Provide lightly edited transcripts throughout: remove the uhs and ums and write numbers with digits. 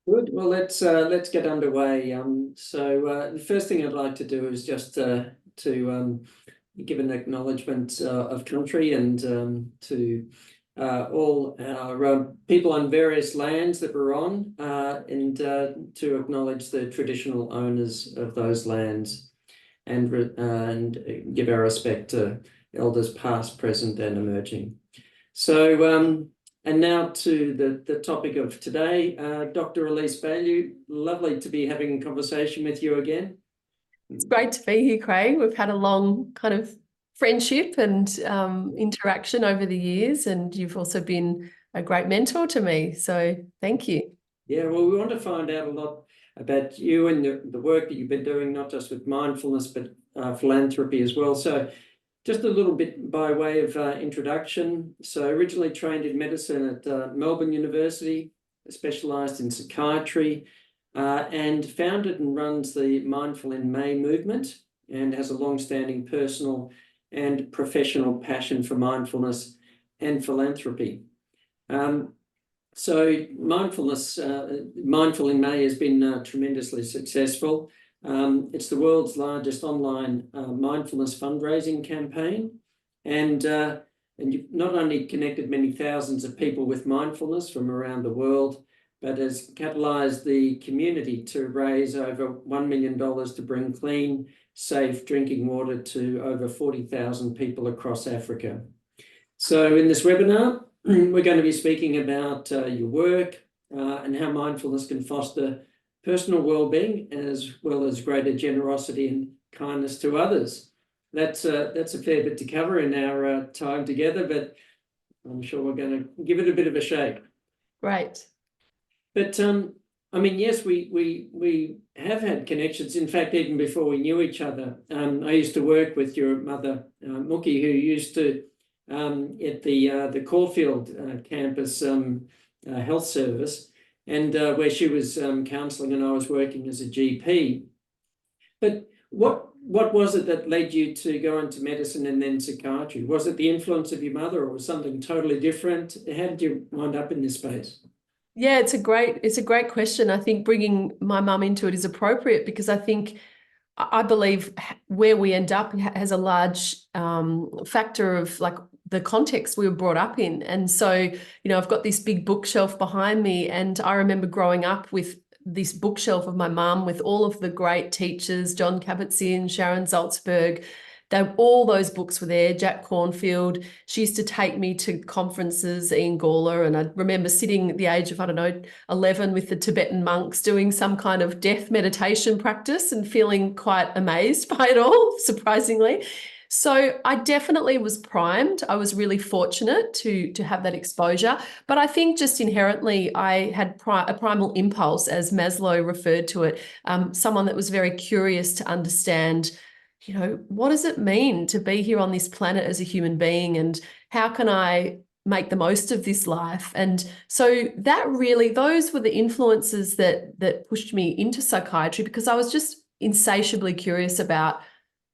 Good. Well, let's get underway. The first thing I'd like to do is just to give an acknowledgement of country and to all our people on various lands that we're on, and to acknowledge the traditional owners of those lands, and give our respect to elders past, present, and emerging. And now to the topic of today, Dr. Elise Bialylew, lovely to be having a conversation with you again. It's great to be here, Craig. We've had a long kind of friendship and interaction over the years, and you've also been a great mentor to me. So thank you. Yeah, well, we want to find out a lot about you and the work that you've been doing, not just with mindfulness, but philanthropy as well. So just a little bit by way of introduction. So originally trained in medicine at Melbourne University, specialised in psychiatry, and founded and runs the Mindful in May movement, and has a long-standing personal and professional passion for mindfulness and philanthropy. So mindfulness, Mindful in May has been tremendously successful. It's the world's largest online mindfulness fundraising campaign, and you've not only connected many thousands of people with mindfulness from around the world, but has catalysed the community to raise over $1 million to bring clean, safe drinking water to over 40,000 people across Africa. So in this webinar, we're going to be speaking about your work and how mindfulness can foster personal well-being, as well as greater generosity and kindness to others. That's a fair bit to cover in our time together, but I'm sure we're going to give it a bit of a shake. Right. But I mean, yes, we have had connections. In fact, even before we knew each other, I used to work with your mother, Mookie, who used to at the Caulfield campus health service, and where she was counselling and I was working as a GP. But what was it that led you to go into medicine and then psychiatry? Was it the influence of your mother, or was something totally different? How did you wind up in this space? Yeah, it's a great question. I think bringing my mum into it is appropriate because I believe where we end up has a large factor of like the context we were brought up in. And so, I've got this big bookshelf behind me, and I remember growing up with this bookshelf of my mum with all of the great teachers, John Kabat-Zinn, Sharon Salzberg. All those books were there, Jack Cornfield. She used to take me to conferences, Ian Gawler, and I remember sitting at the age of, 11 with the Tibetan monks doing some kind of death meditation practice and feeling quite amazed by it all, surprisingly. So I definitely was primed. I was really fortunate to have that exposure. But I think just inherently I had a primal impulse, as Maslow referred to it, someone that was very curious to understand, what does it mean to be here on this planet as a human being, and how can I make the most of this life? And so those were the influences that pushed me into psychiatry, because I was just insatiably curious about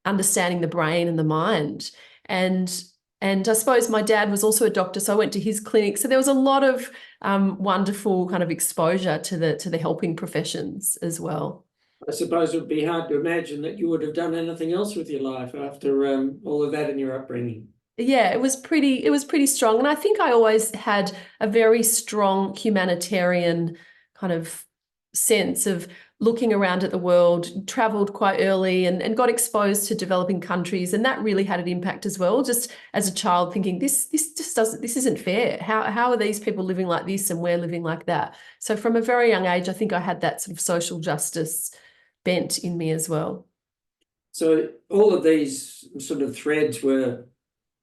understanding the brain and the mind. And I suppose my dad was also a doctor, so I went to his clinic. So there was a lot of wonderful kind of exposure to the helping professions as well. I suppose it would be hard to imagine that you would have done anything else with your life after all of that in your upbringing. Yeah, it was pretty strong. And I think I always had a very strong humanitarian kind of sense of looking around at the world, traveled quite early and got exposed to developing countries. And that really had an impact as well, just as a child thinking, this isn't fair. How are these people living like this and we're living like that? So from a very young age, I think I had that sort of social justice bent in me as well. So all of these sort of threads were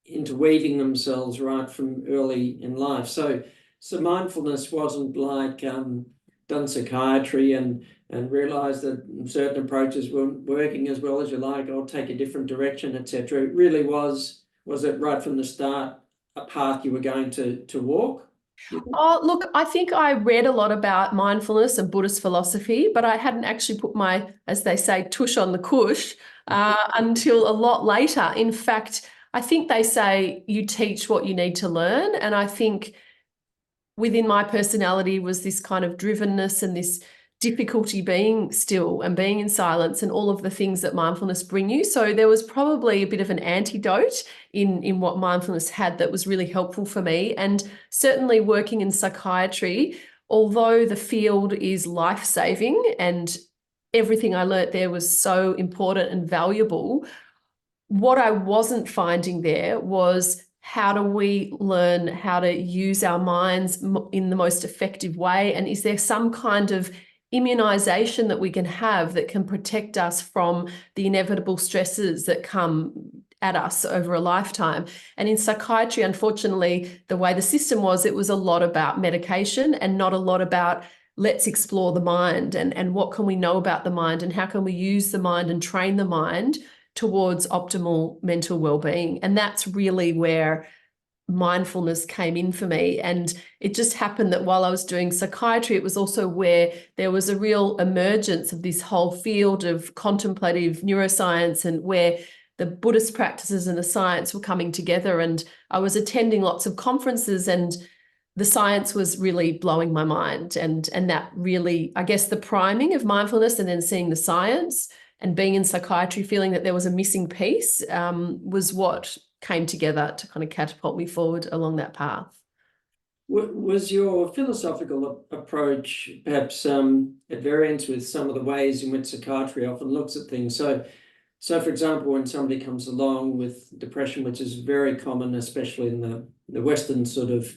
interweaving themselves right from early in life. So mindfulness wasn't like done psychiatry and realized that certain approaches weren't working as well as you like, I'll take a different direction, etc. It really was it right from the start a path you were going to walk? Oh, look, I think I read a lot about mindfulness and Buddhist philosophy, but I hadn't actually put my, as they say, tush on the cush until a lot later. In fact, I think they say you teach what you need to learn. And I think within my personality was this kind of drivenness and this difficulty being still and being in silence and all of the things that mindfulness bring you. So there was probably a bit of an antidote in what mindfulness had that was really helpful for me. And certainly working in psychiatry, although the field is life-saving and everything I learnt there was so important and valuable, what I wasn't finding there was how do we learn how to use our minds in the most effective way? And is there some kind of immunization that we can have that can protect us from the inevitable stresses that come at us over a lifetime? And in psychiatry, unfortunately, the way the system was, it was a lot about medication and not a lot about let's explore the mind and what can we know about the mind and how can we use the mind and train the mind towards optimal mental well-being. And that's really where mindfulness came in for me. And it just happened that while I was doing psychiatry, it was also where there was a real emergence of this whole field of contemplative neuroscience and where the Buddhist practices and the science were coming together. And I was attending lots of conferences and the science was really blowing my mind. And that really, I guess, the priming of mindfulness and then seeing the science and being in psychiatry, feeling that there was a missing piece was what came together to kind of catapult me forward along that path. Was your philosophical approach perhaps at variance with some of the ways in which psychiatry often looks at things? So for example, when somebody comes along with depression, which is very common, especially in the Western sort of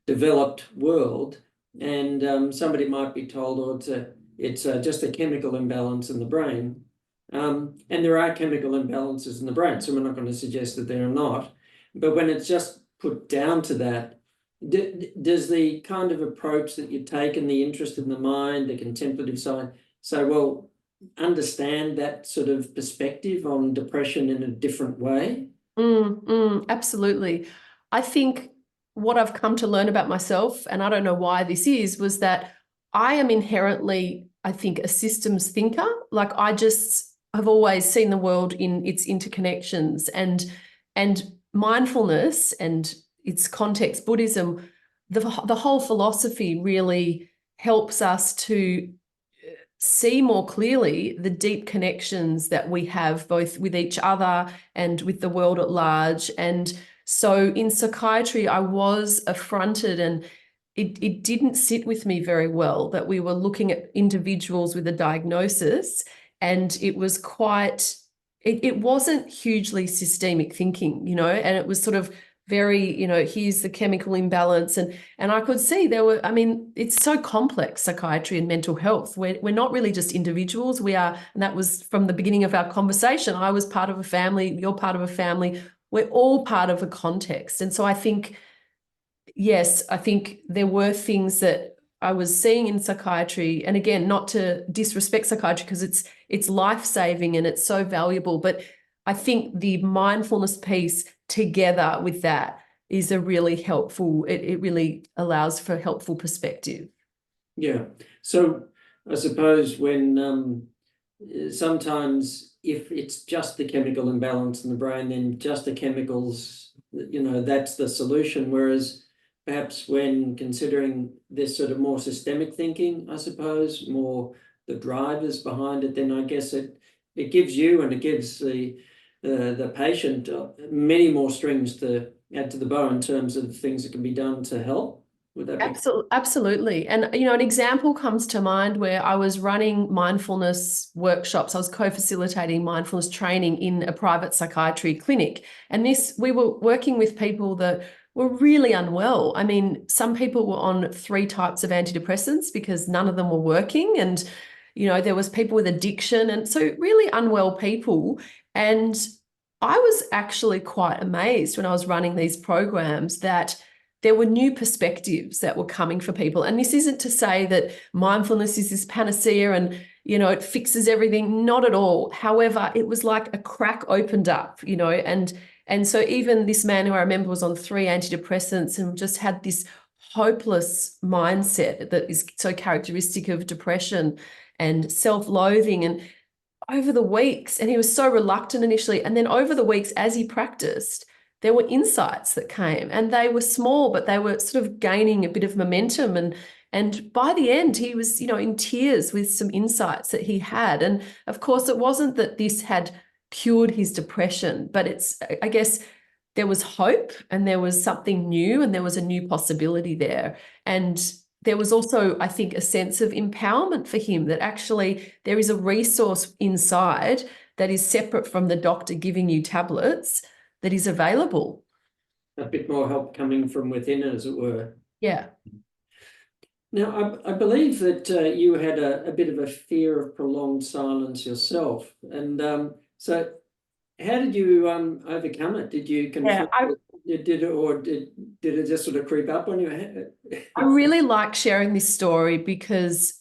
developed world, and somebody might be told, oh, it's just a chemical imbalance in the brain. And there are chemical imbalances in the brain, so we're not going to suggest that there are not. But when it's just put down to that, does the kind of approach that you take and the interest in the mind, the contemplative side, say, well, understand that sort of perspective on depression in a different way? Absolutely. I think what I've come to learn about myself, and I don't know why this is, was that I am inherently, I think, a systems thinker. Like I've always seen the world in its interconnections and mindfulness and its context, Buddhism, the whole philosophy really helps us to see more clearly the deep connections that we have both with each other and with the world at large. And so in psychiatry, I was affronted and it didn't sit with me very well that we were looking at individuals with a diagnosis. And it was it wasn't hugely systemic thinking, and it was sort of very, here's the chemical imbalance. And I could see it's so complex, psychiatry and mental health. We're not really just individuals. We are, and that was from the beginning of our conversation. I was part of a family, you're part of a family. We're all part of a context. And so I think, yes, I think there were things that I was seeing in psychiatry, and again, not to disrespect psychiatry because it's life-saving and it's so valuable, but I think the mindfulness piece together with that is a really helpful, it really allows for helpful perspective. Yeah. So I suppose when sometimes if it's just the chemical imbalance in the brain, then just the chemicals, that's the solution. Whereas perhaps when considering this sort of more systemic thinking, I suppose, more the drivers behind it, then I guess it gives you and it gives the patient many more strings to add to the bow in terms of things that can be done to help. Would that be? Absolutely. And, an example comes to mind where I was running mindfulness workshops. I was co-facilitating mindfulness training in a private psychiatry clinic. And we were working with people that were really unwell. I mean, some people were on 3 types of antidepressants because none of them were working. And, there was people with addiction. And so really unwell people. And I was actually quite amazed when I was running these programs that there were new perspectives that were coming for people. And this isn't to say that mindfulness is this panacea and, it fixes everything. Not at all. However, it was like a crack opened up, and so even this man who I remember was on 3 antidepressants and just had this hopeless mindset that is so characteristic of depression and self-loathing. And over the weeks, and he was so reluctant initially, and then over the weeks as he practiced, there were insights that came, and they were small, but they were sort of gaining a bit of momentum. And by the end, he was, in tears with some insights that he had. And of course, it wasn't that this had cured his depression, but I guess there was hope, and there was something new, and there was a new possibility there. And there was also, I think, a sense of empowerment for him, that actually there is a resource inside that is separate from the doctor giving you tablets, that is available. A bit more help coming from within, as it were. Yeah. Now, I believe that you had a bit of a fear of prolonged silence yourself. And so how did you overcome it? Did you confront it? Did it just sort of creep up on you? I really like sharing this story because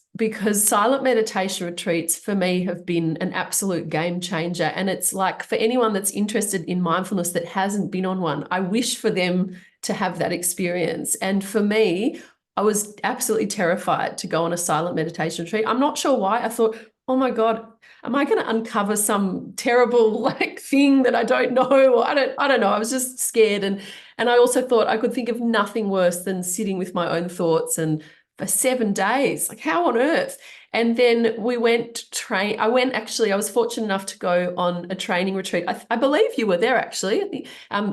silent meditation retreats for me have been an absolute game changer. And it's like, for anyone that's interested in mindfulness that hasn't been on one, I wish for them to have that experience. And for me, I was absolutely terrified to go on a silent meditation retreat. I'm not sure why. I thought, oh my God, am I going to uncover some terrible thing that I don't know? Or I don't know. I was just scared. And I also thought I could think of nothing worse than sitting with my own thoughts and for 7 days, how on earth? And then we went I was fortunate enough to go on a training retreat. I believe you were there actually,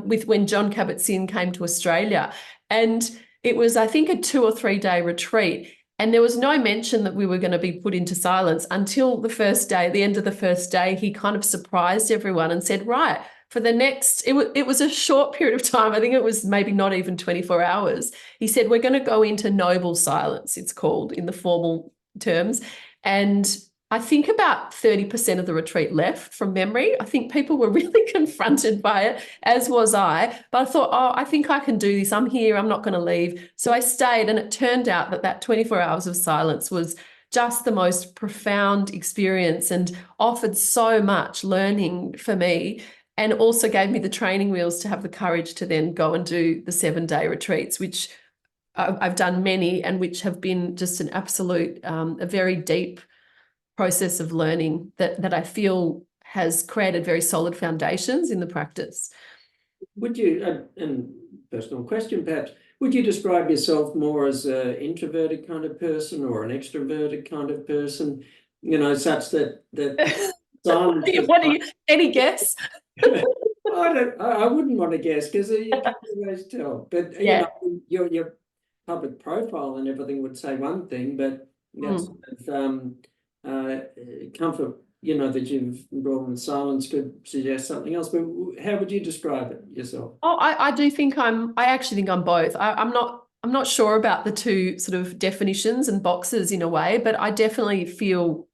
with when John Kabat-Zinn came to Australia. And it was, I think, a 2 or 3 day retreat. And there was no mention that we were going to be put into silence until the first day. At the end of the first day, he kind of surprised everyone and said, right, for the next, it was a short period of time. I think it was maybe not even 24 hours. He said, we're going to go into noble silence, it's called in the formal terms. And I think about 30% of the retreat left from memory. I think people were really confronted by it, as was I. But I thought, I think I can do this. I'm here. I'm not going to leave. So I stayed, and it turned out that 24 hours of silence was just the most profound experience and offered so much learning for me, and also gave me the training wheels to have the courage to then go and do the 7-day retreats, which I've done many, and which have been just an absolute, a very deep process of learning that I feel has created very solid foundations in the practice. Would you, and personal question perhaps, would you describe yourself more as an introverted kind of person or an extroverted kind of person, such that silence any guess? I wouldn't want to guess, because you can't always tell. But your public profile and everything would say one thing, but that's comfort, that you've brought in silence could suggest something else. But how would you describe it yourself? Oh, I do think I actually think I'm both. I'm not sure about the two sort of definitions and boxes in a way, but I definitely feel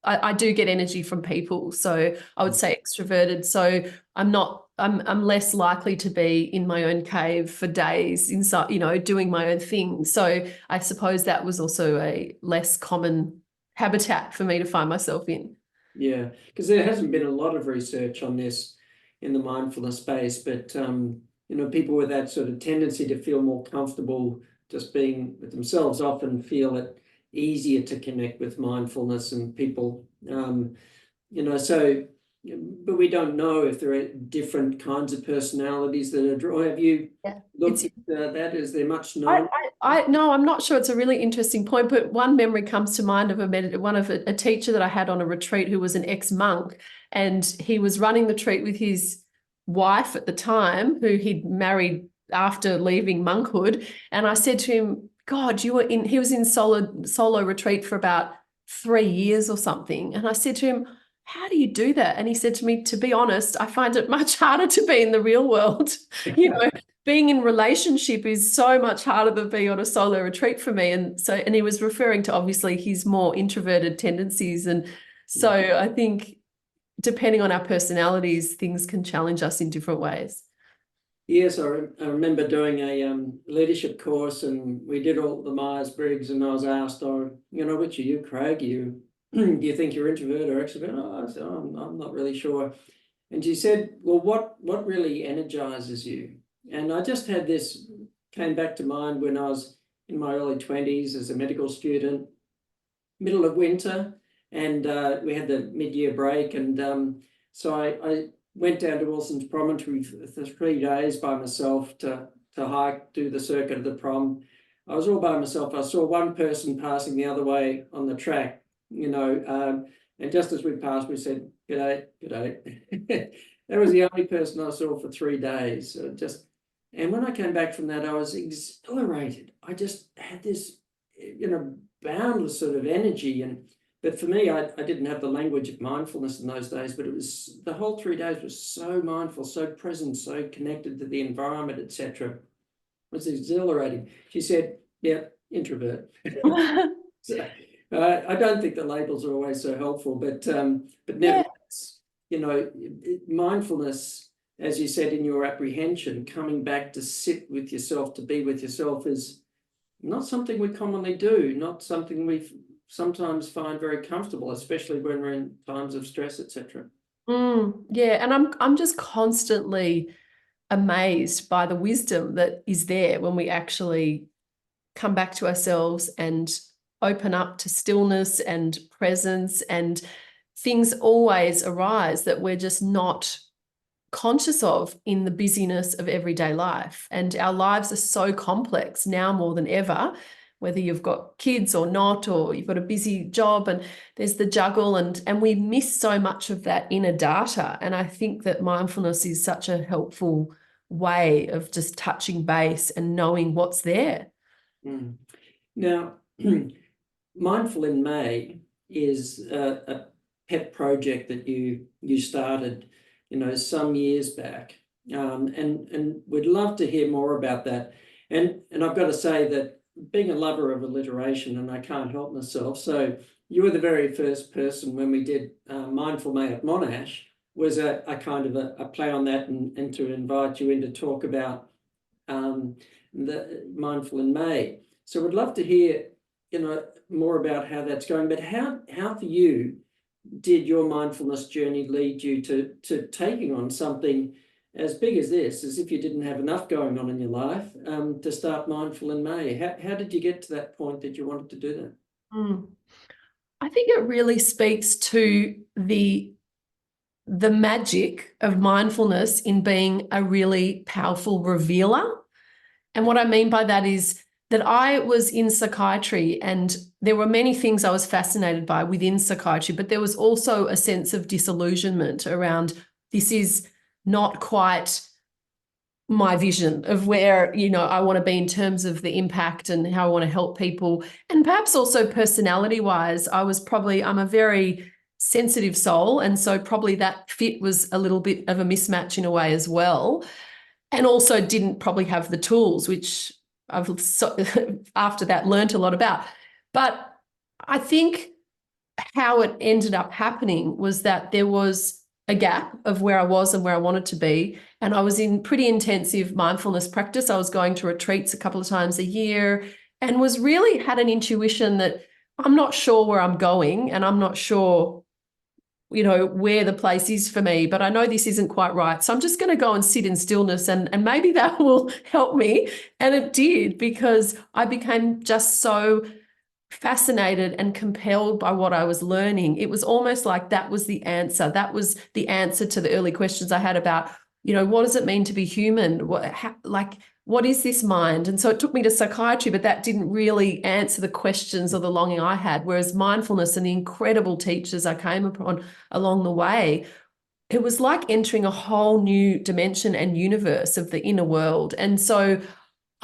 I do get energy from people. So I would say extroverted. So I'm less likely to be in my own cave for days inside, doing my own thing. So I suppose that was also a less common habitat for me to find myself in. Yeah, because there hasn't been a lot of research on this in the mindfulness space, but people with that sort of tendency to feel more comfortable just being with themselves often feel it easier to connect with mindfulness, and people, but we don't know if there are different kinds of personalities that are drawn. Have you looked at that? Is there much known? No, I'm not sure. It's a really interesting point, but one memory comes to mind of a teacher that I had on a retreat who was an ex-monk, and he was running the retreat with his wife at the time, who he'd married after leaving monkhood. And I said to him, God, he was in solo retreat for about 3 years or something. And I said to him, how do you do that? And he said to me, to be honest, I find it much harder to be in the real world. Being in relationship is so much harder than being on a solo retreat for me. And he was referring to obviously his more introverted tendencies. And so I think depending on our personalities, things can challenge us in different ways. Yes, I remember doing a leadership course, and we did all the Myers-Briggs, and I was asked, which are you, Craig? Do you think you're introvert or extrovert? I said, I'm not really sure. And she said, well, what really energizes you? And I just had this, came back to mind when I was in my early 20s as a medical student, middle of winter, and we had the mid-year break. And so I went down to Wilson's Promontory for 3 days by myself to hike, do the circuit of the prom. I was all by myself. I saw one person passing the other way on the track, and just as we passed, we said, "G'day, g'day." That was the only person I saw for 3 days. And when I came back from that, I was exhilarated. I just had this, boundless sort of energy. But for me, I didn't have the language of mindfulness in those days, but it was, the whole 3 days was so mindful, so present, so connected to the environment, etc. It was exhilarating. She said, "Yeah, introvert." So, I don't think the labels are always so helpful, but nevertheless, mindfulness, as you said in your apprehension, coming back to sit with yourself, to be with yourself, is not something we commonly do, not something we sometimes find very comfortable, especially when we're in times of stress, etc. Yeah, and I'm just constantly amazed by the wisdom that is there when we actually come back to ourselves and open up to stillness and presence, and things always arise that we're just not conscious of in the busyness of everyday life. And our lives are so complex now more than ever, whether you've got kids or not, or you've got a busy job, and there's the juggle, and we miss so much of that inner data. And I think that mindfulness is such a helpful way of just touching base and knowing what's there. Now, Mindful in May is a pet project that you started, some years back, and we'd love to hear more about that. And I've got to say that, being a lover of alliteration, and I can't help myself, so you were the very first person when we did Mindful May at Monash, was a kind of a play on that, and to invite you in to talk about the Mindful in May. So we'd love to hear, more about how that's going. But how for you did your mindfulness journey lead you to taking on something as big as this, as if you didn't have enough going on in your life, to start Mindful in May? How did you get to that point that you wanted to do that? I think it really speaks to the magic of mindfulness in being a really powerful revealer. And what I mean by that is that I was in psychiatry, and there were many things I was fascinated by within psychiatry, but there was also a sense of disillusionment around, this is not quite my vision of where, I want to be in terms of the impact and how I want to help people. And perhaps also personality-wise, I'm a very sensitive soul, and so probably that fit was a little bit of a mismatch in a way as well. And also didn't probably have the tools, which I've after that learned a lot about. But I think how it ended up happening was that there was a gap of where I was and where I wanted to be. And I was in pretty intensive mindfulness practice. I was going to retreats a couple of times a year, and was really had an intuition that I'm not sure where I'm going, and I'm not sure, where the place is for me, but I know this isn't quite right. So I'm just going to go and sit in stillness, and maybe that will help me. And it did, because I became just so fascinated and compelled by what I was learning. It was almost like that was the answer. That was the answer to the early questions I had about, what does it mean to be human? What is this mind? And so it took me to psychiatry, but that didn't really answer the questions or the longing I had. Whereas mindfulness and the incredible teachers I came upon along the way, it was like entering a whole new dimension and universe of the inner world. And so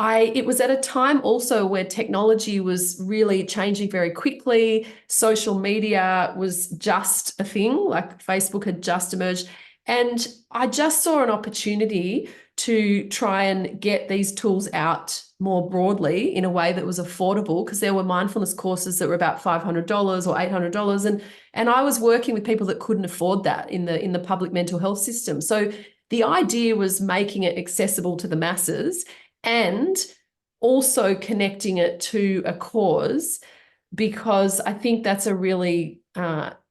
it was at a time also where technology was really changing very quickly. Social media was just a thing, like Facebook had just emerged. And I just saw an opportunity to try and get these tools out more broadly in a way that was affordable, because there were mindfulness courses that were about $500 or $800. And I was working with people that couldn't afford that in the public mental health system. So the idea was making it accessible to the masses, and also connecting it to a cause, because I think that's a really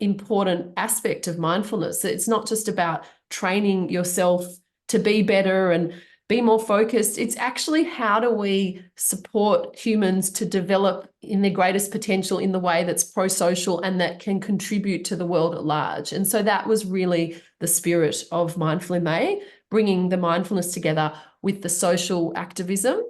important aspect of mindfulness. It's not just about training yourself to be better and be more focused. It's actually how do we support humans to develop in their greatest potential in the way that's pro-social and that can contribute to the world at large. And so that was really the spirit of Mindful in May, bringing the mindfulness together with the social activism.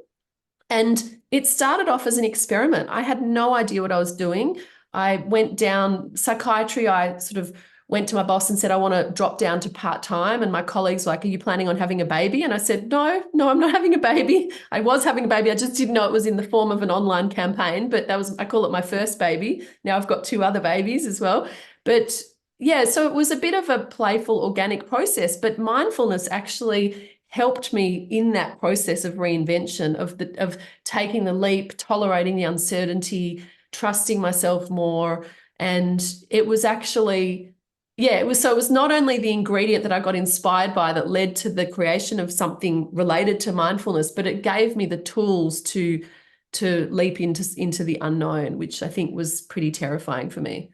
And it started off as an experiment. I had no idea what I was doing. I went down psychiatry. I sort of went to my boss and said, I want to drop down to part-time. And my colleagues were like, are you planning on having a baby? And I said, no, I'm not having a baby. I was having a baby. I just didn't know it was in the form of an online campaign, but that was, I call it my first baby. Now I've got 2 other babies as well. But yeah, so it was a bit of a playful, organic process, but mindfulness actually helped me in that process of reinvention, of taking the leap, tolerating the uncertainty, trusting myself more. And it was actually, yeah, it was not only the ingredient that I got inspired by that led to the creation of something related to mindfulness, but it gave me the tools to leap into the unknown, which I think was pretty terrifying for me.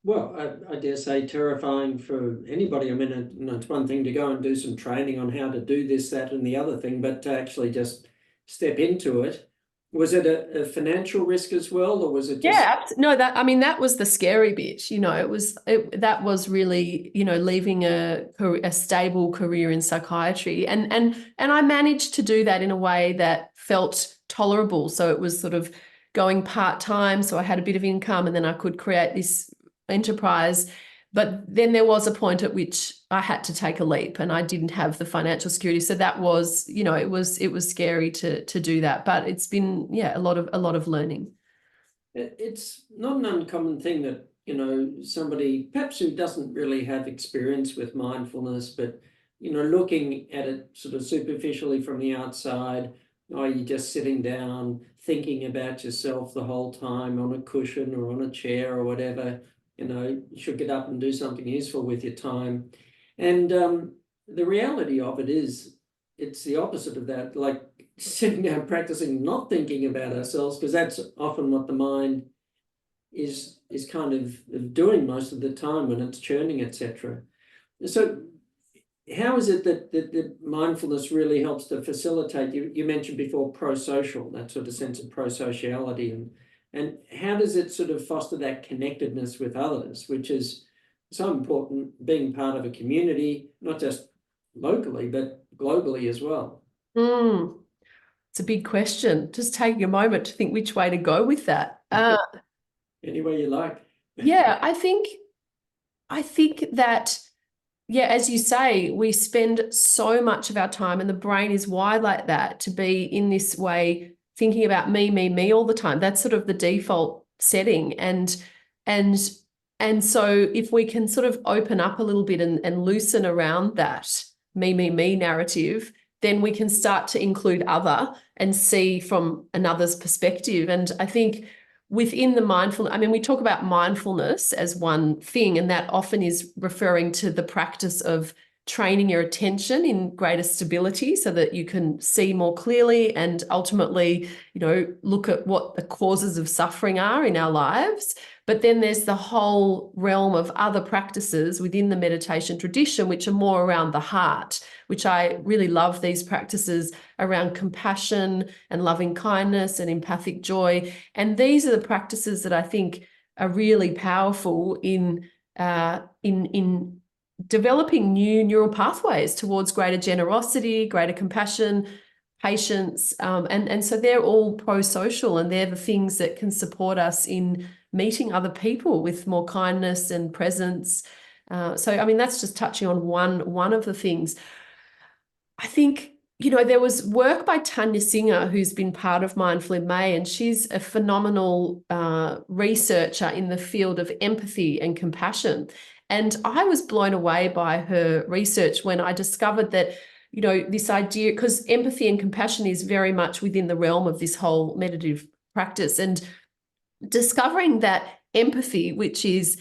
Well, I dare say terrifying for anybody. I mean, it's one thing to go and do some training on how to do this, that, and the other thing, but to actually just step into it. Was it a financial risk as well, or was it just... Yeah, no, that was the scary bit. That was really, leaving a stable career in psychiatry, and I managed to do that in a way that felt tolerable. So it was sort of going part-time, so I had a bit of income, and then I could create this enterprise. But then there was a point at which I had to take a leap, and I didn't have the financial security. So that was, it was scary to do that. But it's been, a lot of learning. It's not an uncommon thing that, somebody perhaps who doesn't really have experience with mindfulness, but, looking at it sort of superficially from the outside, are you just sitting down thinking about yourself the whole time on a cushion or on a chair or whatever? You should get up and do something useful with your time. And the reality of it is, it's the opposite of that, like sitting down practicing not thinking about ourselves, because that's often what the mind is kind of doing most of the time when it's churning, etc. So how is it that mindfulness really helps to facilitate? You mentioned before pro-social, that sort of sense of pro-sociality, and how does it sort of foster that connectedness with others, which is so important, being part of a community, not just locally, but globally as well? It's a big question. Just taking a moment to think which way to go with that. Any way you like. Yeah, I think that, yeah, as you say, we spend so much of our time, and the brain is wired like that, to be in this way, thinking about me all the time. That's sort of the default setting. And so if we can sort of open up a little bit and loosen around that me narrative, then we can start to include other and see from another's perspective. And I think within the mindfulness, I mean, we talk about mindfulness as one thing, and that often is referring to the practice of training your attention in greater stability so that you can see more clearly and ultimately, look at what the causes of suffering are in our lives. But then there's the whole realm of other practices within the meditation tradition, which are more around the heart, which I really love, these practices around compassion and loving kindness and empathic joy. And these are the practices that I think are really powerful in developing new neural pathways towards greater generosity, greater compassion, patience. And so they're all pro-social, and they're the things that can support us in meeting other people with more kindness and presence. So, I mean, that's just touching on one of the things. I think, there was work by Tanya Singer, who's been part of Mindful in May, and she's a phenomenal researcher in the field of empathy and compassion. And I was blown away by her research when I discovered that, this idea, because empathy and compassion is very much within the realm of this whole meditative practice, and discovering that empathy, which is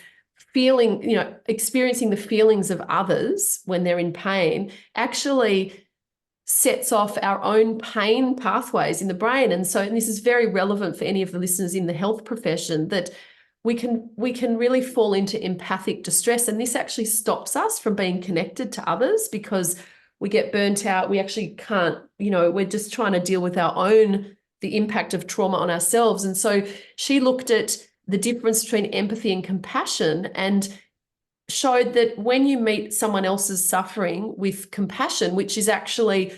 feeling, experiencing the feelings of others when they're in pain, actually sets off our own pain pathways in the brain. And this is very relevant for any of the listeners in the health profession, that we can really fall into empathic distress. And this actually stops us from being connected to others, because we get burnt out. We actually can't, we're just trying to deal with the impact of trauma on ourselves. And so she looked at the difference between empathy and compassion and showed that when you meet someone else's suffering with compassion, which is actually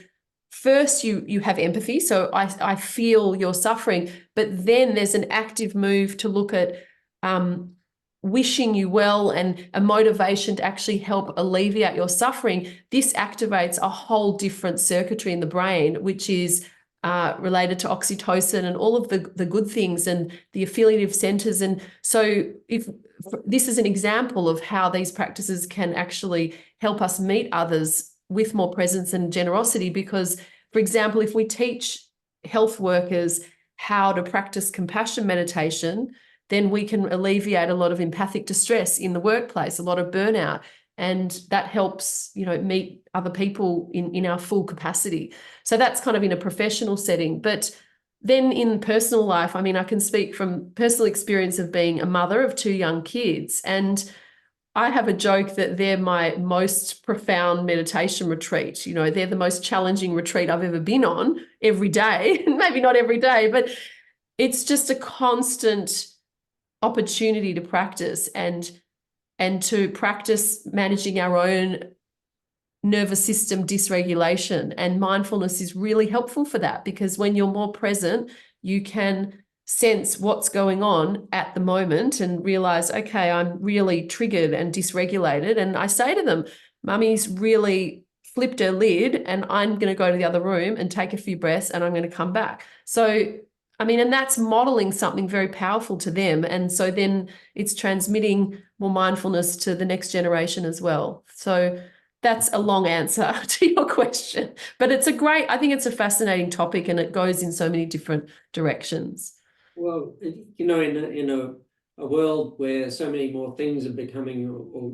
first you have empathy, so I feel your suffering, but then there's an active move to look at wishing you well and a motivation to actually help alleviate your suffering. This activates a whole different circuitry in the brain, which is related to oxytocin and all of the good things and the affiliative centers. And so if this is an example of how these practices can actually help us meet others with more presence and generosity, because, for example, if we teach health workers how to practice compassion meditation, then we can alleviate a lot of empathic distress in the workplace, a lot of burnout, and that helps, meet other people in our full capacity. So that's kind of in a professional setting. But then in personal life, I mean, I can speak from personal experience of being a mother of 2 young kids, and I have a joke that they're my most profound meditation retreat. They're the most challenging retreat I've ever been on every day. Maybe not every day, but it's just a constant opportunity to practice and to practice managing our own nervous system dysregulation. And mindfulness is really helpful for that, because when you're more present, you can sense what's going on at the moment and realize, okay, I'm really triggered and dysregulated. And I say to them, Mummy's really flipped her lid and I'm going to go to the other room and take a few breaths and I'm going to come back. So, I mean, and that's modeling something very powerful to them. And so then it's transmitting more mindfulness to the next generation as well. So that's a long answer to your question, but I think it's a fascinating topic and it goes in so many different directions. Well, in a world where so many more things are becoming or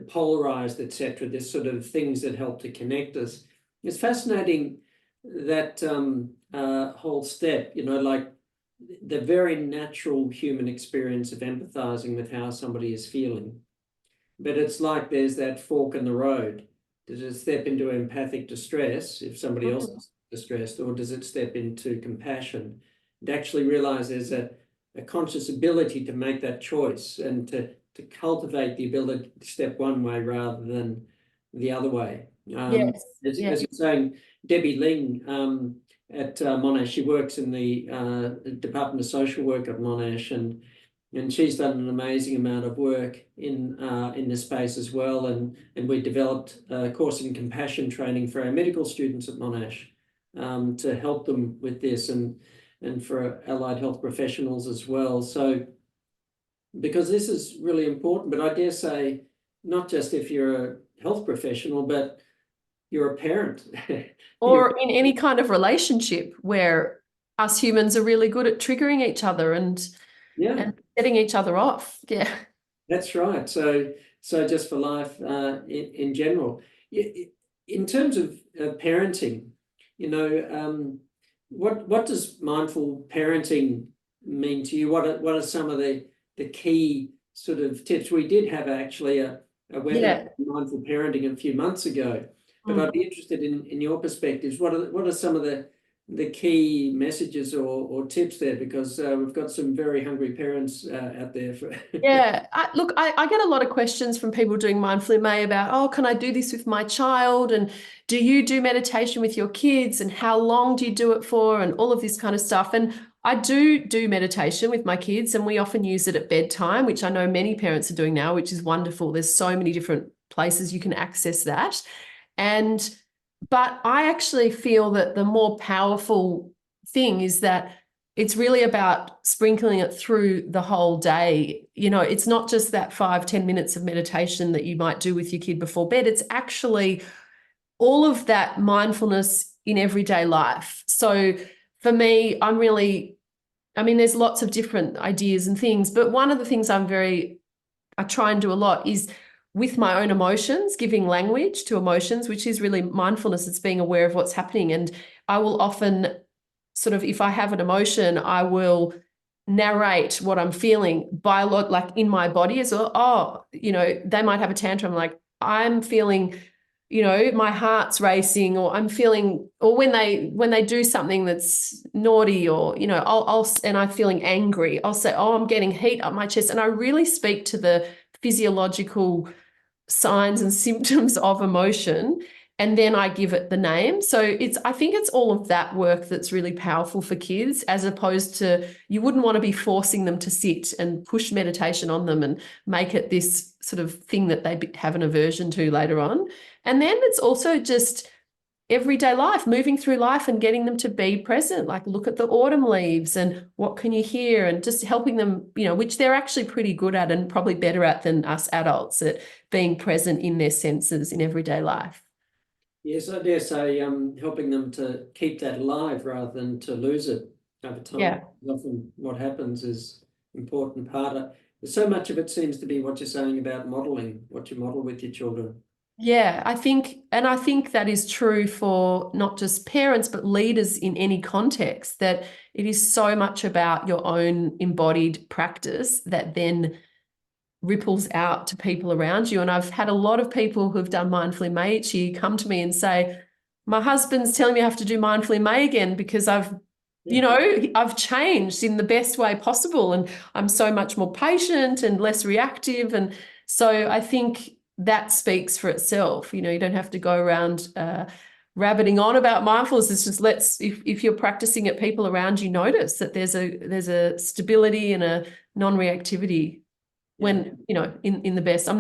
polarized, etc., there's sort of things that help to connect us. It's fascinating that whole step, like the very natural human experience of empathizing with how somebody is feeling. But it's like there's that fork in the road. Does it step into empathic distress if somebody else is distressed, or does it step into compassion? To actually realize there's a conscious ability to make that choice and to cultivate the ability to step one way rather than the other way. Yes. As you're saying, Debbie Ling at Monash, she works in the Department of Social Work at Monash, and she's done an amazing amount of work in this space as well. And we developed a course in compassion training for our medical students at Monash to help them with this, and for allied health professionals as well. So, because this is really important, but I dare say, not just if you're a health professional, but you're a parent. Or in any kind of relationship where us humans are really good at triggering each other and setting each other off. Yeah. That's right. So just for life in general. In terms of parenting, what does mindful parenting mean to you? What are some of the key sort of tips? We did have actually a webinar on mindful parenting a few months ago, but I'd be interested in your perspectives. What are some of the key messages or tips there? Because we've got some very hungry parents out there. I get a lot of questions from people doing Mindful MA about, oh, can I do this with my child? And do you do meditation with your kids? And how long do you do it for? And all of this kind of stuff. And I do meditation with my kids, and we often use it at bedtime, which I know many parents are doing now, which is wonderful. There's so many different places you can access that. But I actually feel that the more powerful thing is that it's really about sprinkling it through the whole day. It's not just that 5-10 minutes of meditation that you might do with your kid before bed. It's actually all of that mindfulness in everyday life. So for me, there's lots of different ideas and things, but one of the things I try and do a lot is with my own emotions, giving language to emotions, which is really mindfulness. It's being aware of what's happening. And I will often sort of, if I have an emotion, I will narrate what I'm feeling by a lot, like in my body as well. Oh, they might have a tantrum, like I'm feeling you know, my heart's racing, or I'm feeling, or when they do something that's naughty, or, you know, and I'm feeling angry, I'll say, oh, I'm getting heat up my chest. And I really speak to the physiological signs and symptoms of emotion, and then I give it the name. So I think it's all of that work that's really powerful for kids, as opposed to, you wouldn't want to be forcing them to sit and push meditation on them and make it this sort of thing that they have an aversion to later on. And then it's also just everyday life, moving through life and getting them to be present, like look at the autumn leaves and what can you hear, and just helping them, you know, which they're actually pretty good at and probably better at than us adults, at being present in their senses in everyday life. Yes, I dare say helping them to keep that alive rather than to lose it over time. Yeah. Often what happens is important part of so much of it seems to be what you're saying about modeling, what you model with your children. Yeah, I think that is true for not just parents, but leaders in any context, that it is so much about your own embodied practice that then ripples out to people around you. And I've had a lot of people who've done Mindful in May each year come to me and say, my husband's telling me I have to do Mindful in May again because I've changed in the best way possible, and I'm so much more patient and less reactive. And so I think that speaks for itself. You know, you don't have to go around rabbiting on about mindfulness. It's just if you're practicing it, people around you notice that there's a stability and a non-reactivity when, you know, in the best. I'm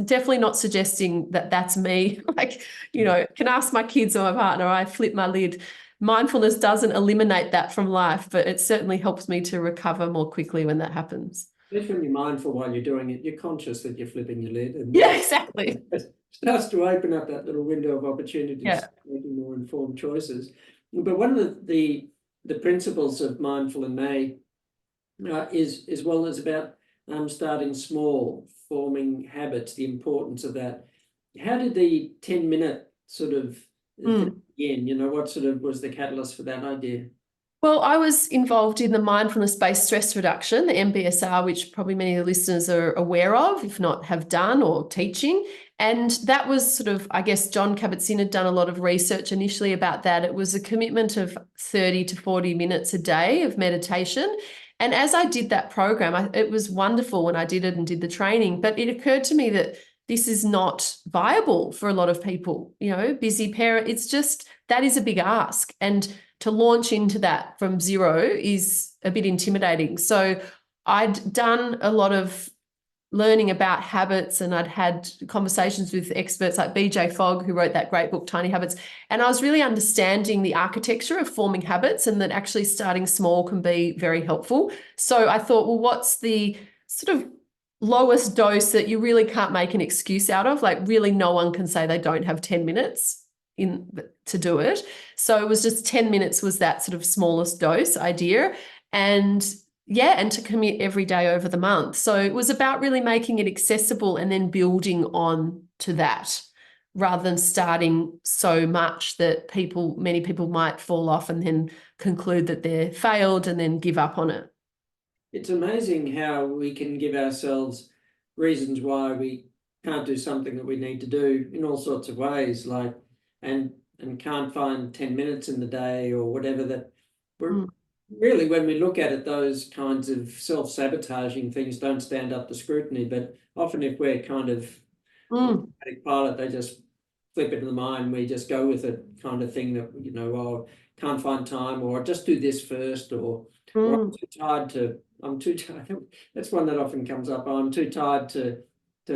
definitely not suggesting that that's me. Like, you know, can ask my kids or my partner, I flip my lid. Mindfulness doesn't eliminate that from life, but it certainly helps me to recover more quickly when that happens. Especially when you're mindful while you're doing it, you're conscious that you're flipping your lid. And yeah, exactly. It starts to open up that little window of opportunities, yeah. making more informed choices. But one of the principles of Mindful in May is about starting small, forming habits, the importance of that. How did the 10-minute sort of thing begin? You know, what sort of was the catalyst for that idea? Well, I was involved in the mindfulness-based stress reduction, the MBSR, which probably many of the listeners are aware of, if not have done or teaching. And that was sort of, I guess, John Kabat-Zinn had done a lot of research initially about that. It was a commitment of 30 to 40 minutes a day of meditation. And as I did that program, it was wonderful when I did it and did the training, but it occurred to me that this is not viable for a lot of people, you know, busy parent. It's just, that is a big ask. And to launch into that from zero is a bit intimidating. So I'd done a lot of learning about habits, and I'd had conversations with experts like BJ Fogg, who wrote that great book, Tiny Habits. And I was really understanding the architecture of forming habits, and that actually starting small can be very helpful. So I thought, well, what's the sort of lowest dose that you really can't make an excuse out of? Like, really no one can say they don't have 10 minutes to do it. So it was just 10 minutes was that sort of smallest dose idea. And to commit every day over the month. So it was about really making it accessible and then building on to that, rather than starting so much that many people might fall off and then conclude that they're failed and then give up on it. It's amazing how we can give ourselves reasons why we can't do something that we need to do in all sorts of ways, like and can't find 10 minutes in the day or whatever. That we're really, when we look at it, those kinds of self-sabotaging things don't stand up to scrutiny. But often if we're kind of automatic pilot, they just flip into the mind, we just go with it, kind of thing, that, you know, oh, can't find time, or just do this first, or I'm too tired. That's one that often comes up. I'm too tired to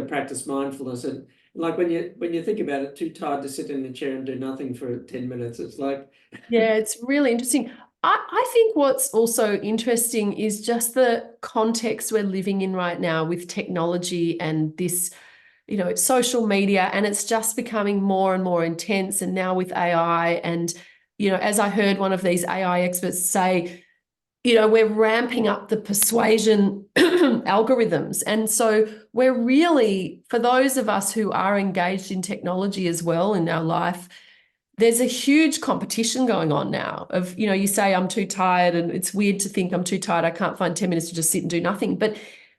practice mindfulness. And like when you think about it, too tired to sit in the chair and do nothing for 10 minutes. It's like, yeah, it's really interesting. I think what's also interesting is just the context we're living in right now with technology and this, you know, social media, and it's just becoming more and more intense. And now with AI, and, you know, as I heard one of these AI experts say, you know, we're ramping up the persuasion algorithms. And so we're really, for those of us who are engaged in technology as well in our life, there's a huge competition going on now of, you know, you say I'm too tired, and it's weird to think I'm too tired, I can't find 10 minutes to just sit and do nothing. But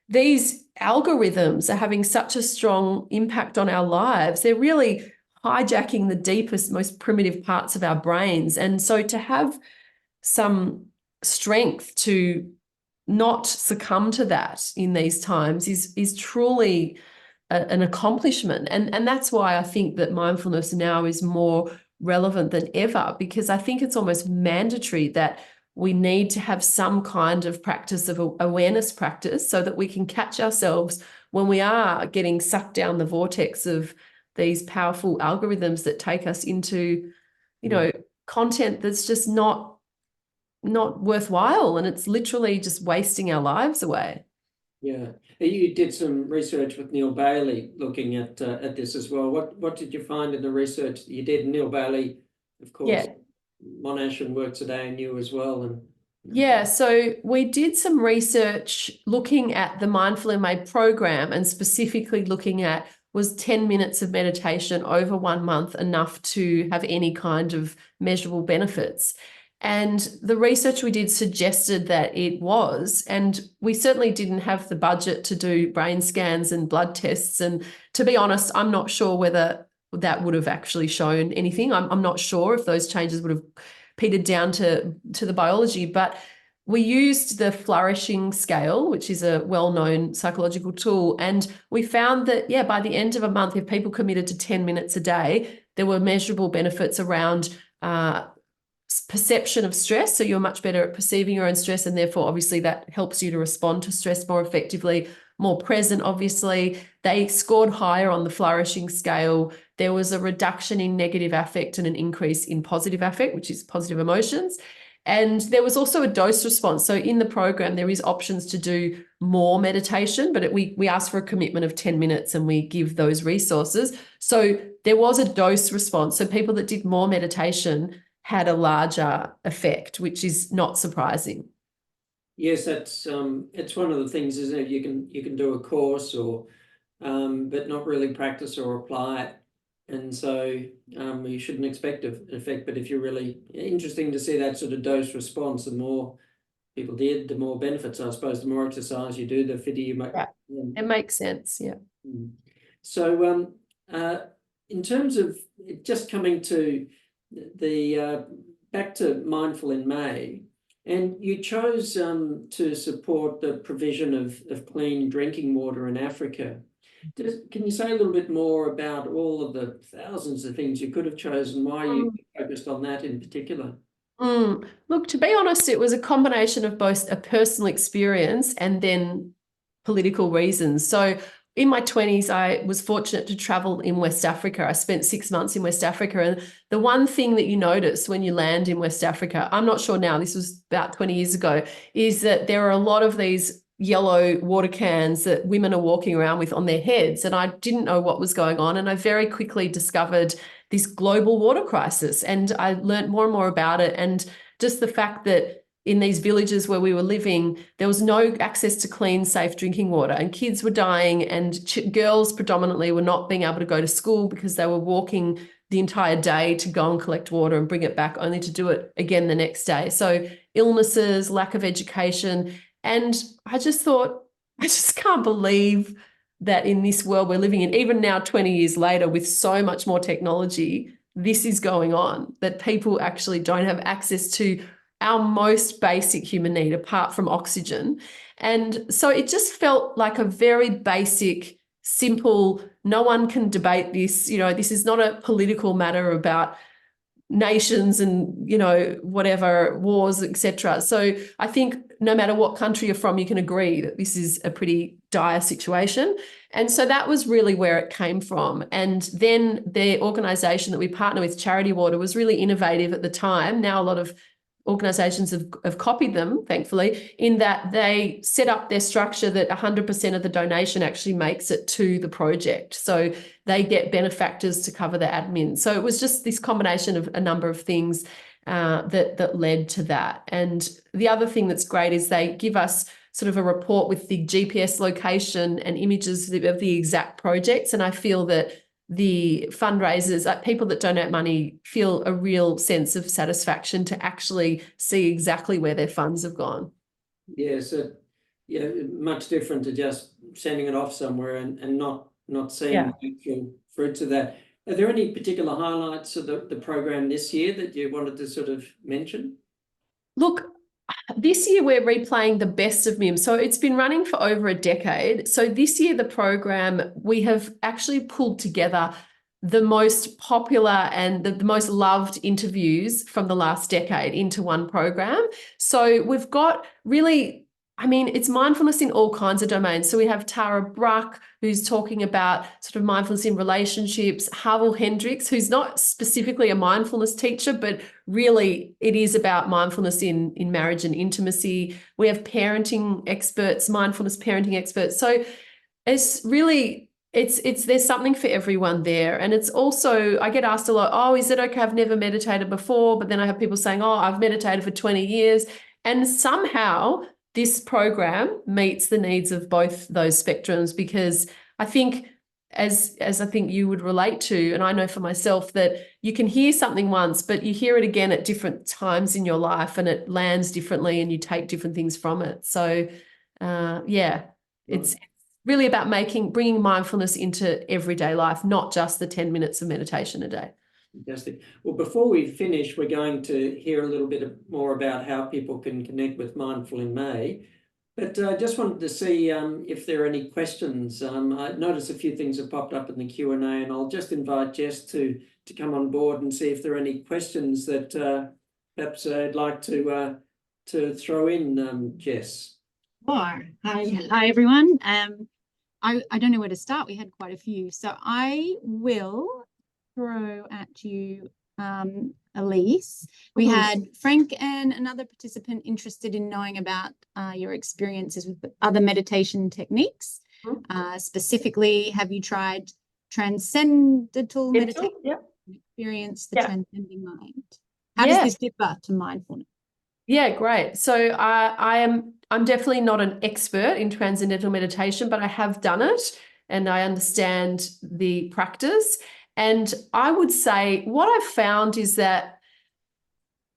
these algorithms are having such a strong impact on our lives. They're really hijacking the deepest, most primitive parts of our brains. And so to have some strength to not succumb to that in these times is truly an accomplishment. And that's why I think that mindfulness now is more relevant than ever, because I think it's almost mandatory that we need to have some kind of practice of awareness practice so that we can catch ourselves when we are getting sucked down the vortex of these powerful algorithms that take us into, content that's just not worthwhile, and it's literally just wasting our lives away. Yeah, you did some research with Neil Bailey looking at this as well. What did you find in the research that you did? Neil Bailey, of course, Monash and works at ANU as well. And yeah, so we did some research looking at the Mindful MA program, and specifically looking at, was 10 minutes of meditation over 1 month enough to have any kind of measurable benefits? And the research we did suggested that it was, and we certainly didn't have the budget to do brain scans and blood tests. And to be honest, I'm not sure whether that would have actually shown anything. I'm not sure if those changes would have petered down to the biology, but we used the flourishing scale, which is a well-known psychological tool. And we found that, by the end of a month, if people committed to 10 minutes a day, there were measurable benefits around perception of stress. So you're much better at perceiving your own stress, and therefore obviously that helps you to respond to stress more effectively, more present. Obviously they scored higher on the flourishing scale. There was a reduction in negative affect and an increase in positive affect, which is positive emotions. And there was also a dose response. So in the program there is options to do more meditation, but we ask for a commitment of 10 minutes and we give those resources. So there was a dose response. So people that did more meditation had a larger effect, which is not surprising. yes, that's it's one of the things, isn't it? You can do a course or but not really practice or apply it, and so you shouldn't expect an effect. But if you're really interesting to see that sort of dose response, the more people did, the more benefits. I suppose the more exercise you do, the fitter you make. Yeah, it makes sense. Yeah. So in terms of just coming to the back to Mindful in May, and you chose to support the provision of clean drinking water in Africa. Can you say a little bit more about all of the thousands of things you could have chosen, why you focused on that in particular? Look, to be honest, it was a combination of both a personal experience and then political reasons. So in my 20s, I was fortunate to travel in West Africa. I spent 6 months in West Africa. And the one thing that you notice when you land in West Africa, I'm not sure now, this was about 20 years ago, is that there are a lot of these yellow water cans that women are walking around with on their heads. And I didn't know what was going on. And I very quickly discovered this global water crisis. And I learned more and more about it. And just the fact that in these villages where we were living, there was no access to clean, safe drinking water, and kids were dying, and girls predominantly were not being able to go to school because they were walking the entire day to go and collect water and bring it back only to do it again the next day. So illnesses, lack of education. And I just thought, I just can't believe that in this world we're living in, even now 20 years later with so much more technology, this is going on, that people actually don't have access to our most basic human need apart from oxygen. And so it just felt like a very basic, simple, no one can debate this. This is not a political matter about nations and, whatever, wars, etc. So I think no matter what country you're from, you can agree that this is a pretty dire situation. And so that was really where it came from. And then the organization that we partner with, Charity Water, was really innovative at the time. Now a lot of organizations have copied them, thankfully, in that they set up their structure that 100% of the donation actually makes it to the project. So they get benefactors to cover the admin. So it was just this combination of a number of things that led to that. And the other thing that's great is they give us sort of a report with the GPS location and images of the exact projects. And I feel that the fundraisers, people that donate money, feel a real sense of satisfaction to actually see exactly where their funds have gone. Yes, much different to just sending it off somewhere and not seeing the actual fruits of that. Are there any particular highlights of the program this year that you wanted to sort of mention? Look, this year we're replaying the best of MIM. So it's been running for over a decade. So this year, the program, we have actually pulled together the most popular and the most loved interviews from the last decade into one program. So we've got really, I mean, it's mindfulness in all kinds of domains. So we have Tara Bruck, who's talking about sort of mindfulness in relationships, Havel Hendricks, who's not specifically a mindfulness teacher, but really it is about mindfulness in marriage and intimacy. We have parenting experts, mindfulness parenting experts. So it's really, there's something for everyone there. And it's also, I get asked a lot, oh, is it okay? I've never meditated before. But then I have people saying, oh, I've meditated for 20 years. And somehow this program meets the needs of both those spectrums, because I think, as I think you would relate to, and I know for myself, that you can hear something once, but you hear it again at different times in your life and it lands differently and you take different things from it. So yeah, it's really about bringing mindfulness into everyday life, not just the 10 minutes of meditation a day. Fantastic. Well, before we finish, we're going to hear a little bit more about how people can connect with Mindful in May. But I just wanted to see if there are any questions. I noticed a few things have popped up in the Q&A, and I'll just invite Jess to come on board and see if there are any questions that perhaps I'd like to throw in, Jess. Sure. Hi everyone. I don't know where to start. We had quite a few, so I will throw at you, Elise. We had Frank and another participant interested in knowing about your experiences with other meditation techniques. Specifically, have you tried transcendental meditation? Yep. Experience the transcending mind. How does this differ to mindfulness? Yeah, great. So I'm definitely not an expert in transcendental meditation, but I have done it and I understand the practice. And I would say what I've found is that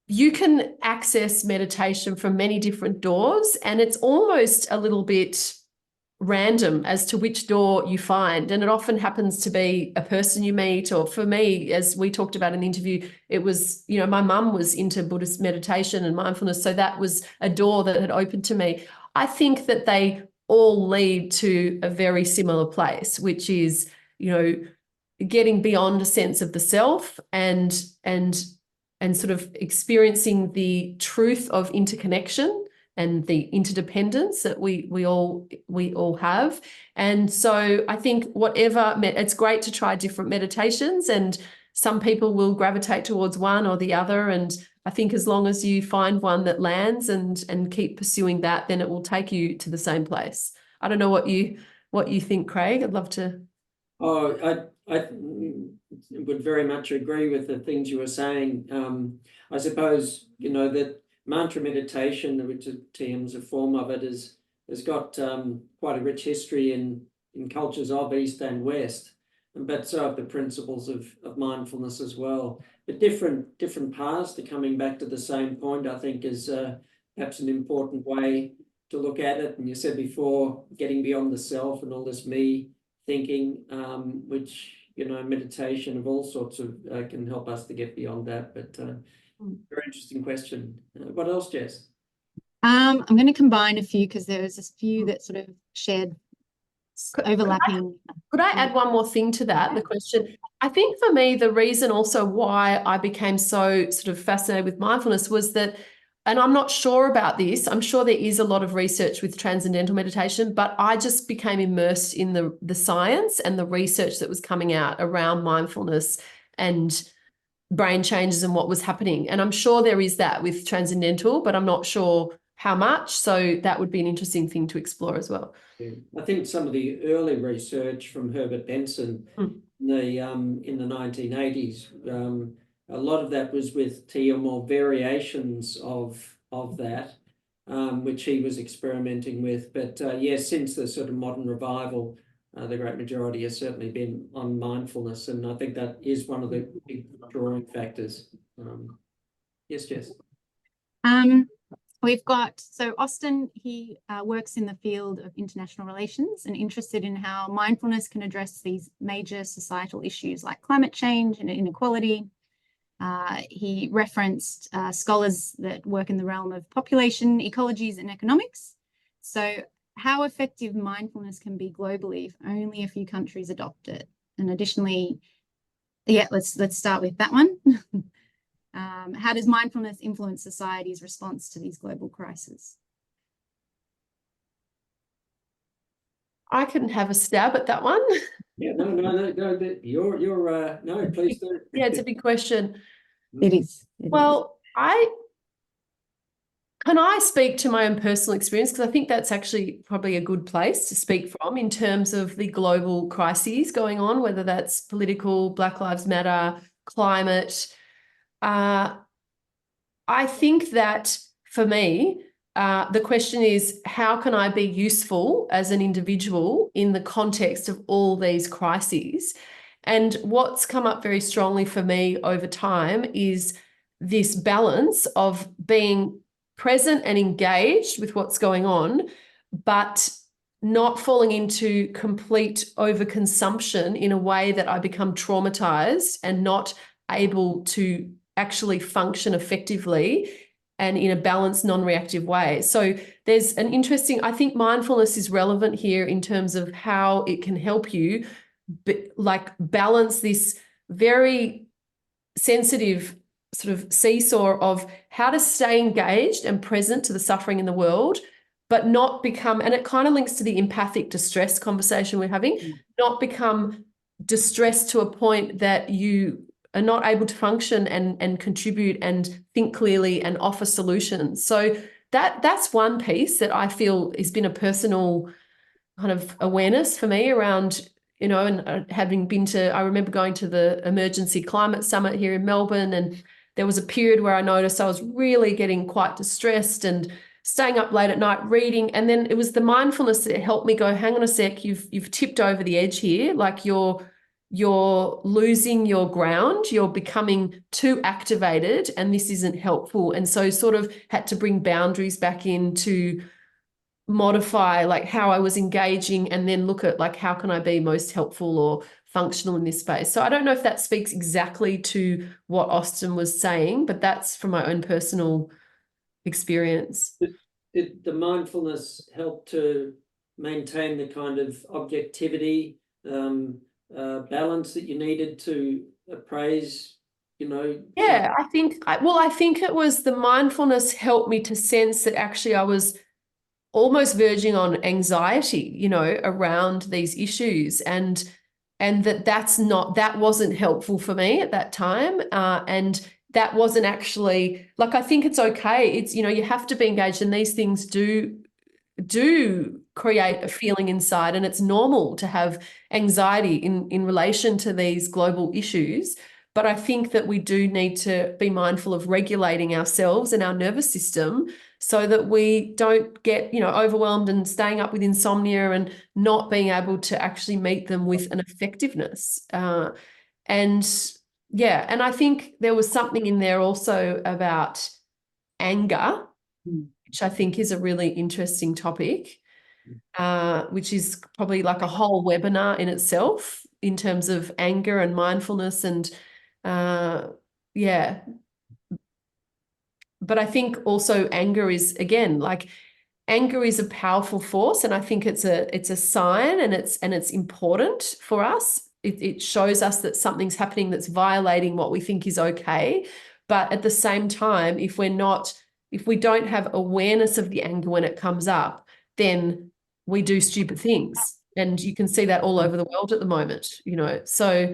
you can access meditation from many different doors, and it's almost a little bit random as to which door you find. And it often happens to be a person you meet, or for me, as we talked about in the interview, it was, you know, my mum was into Buddhist meditation and mindfulness. So that was a door that had opened to me. I think that they all lead to a very similar place, which is, you know, getting beyond a sense of the self and sort of experiencing the truth of interconnection and the interdependence that we all have. And so I think it's great to try different meditations, and some people will gravitate towards one or the other. And I think as long as you find one that lands and keep pursuing that, then it will take you to the same place. I don't know what you think, Craig. I'd love to. Oh, I would very much agree with the things you were saying. I suppose, you know, that mantra meditation, which TM's a form of it, has got quite a rich history in cultures of East and West, but so have the principles of mindfulness as well. But different paths to coming back to the same point, I think, is perhaps an important way to look at it. And you said before, getting beyond the self and all this me thinking, which, you know, meditation of all sorts of can help us to get beyond that. But very interesting question. What else, Jess? I'm going to combine a few because there was a few that sort of shared overlapping. Could I add one more thing to that? The question, I think for me, the reason also why I became so sort of fascinated with mindfulness was that, and I'm not sure about this, I'm sure there is a lot of research with transcendental meditation, but I just became immersed in the science and the research that was coming out around mindfulness and brain changes and what was happening. And I'm sure there is that with transcendental, but I'm not sure how much. So that would be an interesting thing to explore as well. Yeah. I think some of the early research from Herbert Benson in the 1980s, a lot of that was with TM or variations of that, which he was experimenting with. But yes, since the sort of modern revival, the great majority has certainly been on mindfulness, and I think that is one of the big drawing factors. Yes, Jess. We've got, so Austin, he works in the field of international relations and interested in how mindfulness can address these major societal issues like climate change and inequality. He referenced scholars that work in the realm of population, ecologies, and economics. So how effective mindfulness can be globally if only a few countries adopt it. And additionally, yeah, let's start with that one. How does mindfulness influence society's response to these global crises? I can have a stab at that one. Yeah, no, you're no, please do. Yeah, it's a big question. It is. Well, can I speak to my own personal experience? Because I think that's actually probably a good place to speak from in terms of the global crises going on, whether that's political, Black Lives Matter, climate. I think that for me, the question is, how can I be useful as an individual in the context of all these crises? And what's come up very strongly for me over time is this balance of being present and engaged with what's going on, but not falling into complete overconsumption in a way that I become traumatized and not able to actually function effectively and in a balanced, non-reactive way. So there's an interesting, I think mindfulness is relevant here in terms of how it can help you balance this very sensitive sort of seesaw of how to stay engaged and present to the suffering in the world, but not become, and it kind of links to the empathic distress conversation we're having, not become distressed to a point that you are not able to function and contribute and think clearly and offer solutions. So that's one piece that I feel has been a personal kind of awareness for me around, you know, and having been to, I remember going to the Emergency Climate Summit here in Melbourne, and there was a period where I noticed I was really getting quite distressed and staying up late at night reading. And then it was the mindfulness that helped me go, hang on a sec, you've tipped over the edge here. Like you're losing your ground, you're becoming too activated, and this isn't helpful. And so sort of had to bring boundaries back in to modify like how I was engaging, and then look at like, how can I be most helpful or functional in this space? So I don't know if that speaks exactly to what Austin was saying, but that's from my own personal experience. Did the mindfulness help to maintain the kind of objectivity, balance that you needed to appraise, you know? Yeah, I think it was the mindfulness helped me to sense that actually I was almost verging on anxiety, you know, around these issues, and that wasn't helpful for me at that time, and that wasn't actually, like, I think it's okay. It's, you know, you have to be engaged, and these things do create a feeling inside, and it's normal to have anxiety in relation to these global issues. But I think that we do need to be mindful of regulating ourselves and our nervous system so that we don't get, you know, overwhelmed and staying up with insomnia and not being able to actually meet them with an effectiveness. And yeah, and I think there was something in there also about anger, which I think is a really interesting topic, which is probably like a whole webinar in itself in terms of anger and mindfulness and yeah. But I think also anger is, again, like anger is a powerful force, and I think it's a sign, and it's important for us. It shows us that something's happening that's violating what we think is okay. But at the same time, if we don't have awareness of the anger when it comes up, then we do stupid things. And you can see that all over the world at the moment, you know. So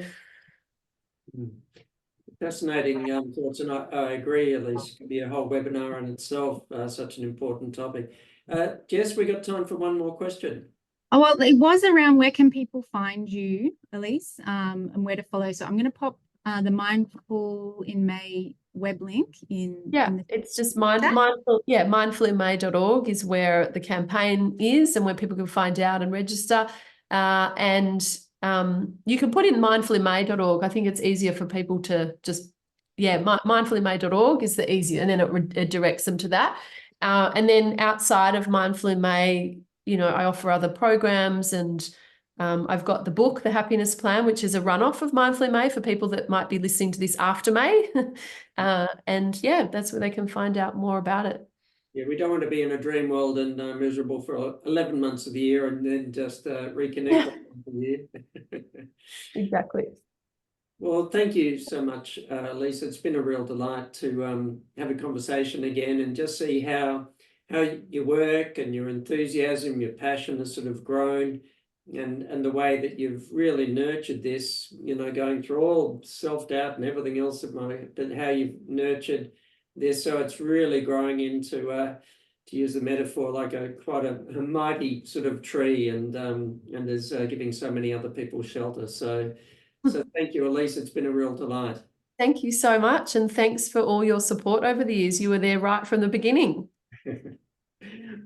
fascinating thoughts, and I agree, Elise. It could be a whole webinar in itself, such an important topic. Jess, we got time for one more question. Oh, well, it was around where can people find you, Elise, and where to follow. So I'm going to pop the Mindful in May web link in. Yeah, it's just mindfulinmay.org is where the campaign is and where people can find out and register. And you can put in mindfulinmay.org. I think it's easier for people to just, mindfulinmay.org is the easier, and then it directs them to that. And then outside of Mindful in May, you know, I offer other programs, and I've got the book, The Happiness Plan, which is a runoff of Mindful in May for people that might be listening to this after May. And yeah, that's where they can find out more about it. Yeah, we don't want to be in a dream world and miserable for 11 months of the year and then just reconnect once a year. Exactly. Well, thank you so much, Lisa. It's been a real delight to have a conversation again and just see how your work and your enthusiasm, your passion has sort of grown, and the way that you've really nurtured this, you know, going through all self-doubt and everything else, but how you've nurtured this. So it's really growing into, to use the metaphor, like quite a mighty sort of tree, and is giving so many other people shelter. So thank you, Elise. It's been a real delight. Thank you so much. And thanks for all your support over the years. You were there right from the beginning.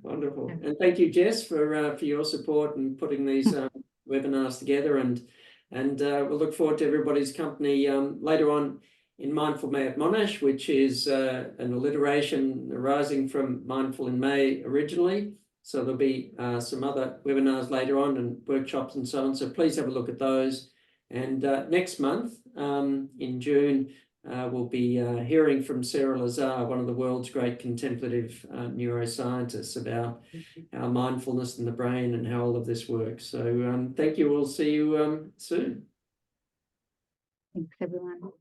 Wonderful. And thank you, Jess, for your support and putting these webinars together. And we'll look forward to everybody's company later on in Mindful May at Monash, which is an alliteration arising from Mindful in May originally. So there'll be some other webinars later on and workshops and so on. So please have a look at those. And next month, in June, we'll be hearing from Sarah Lazar, one of the world's great contemplative neuroscientists, about how mindfulness in the brain and how all of this works. So thank you. We'll see you soon. Thanks, everyone.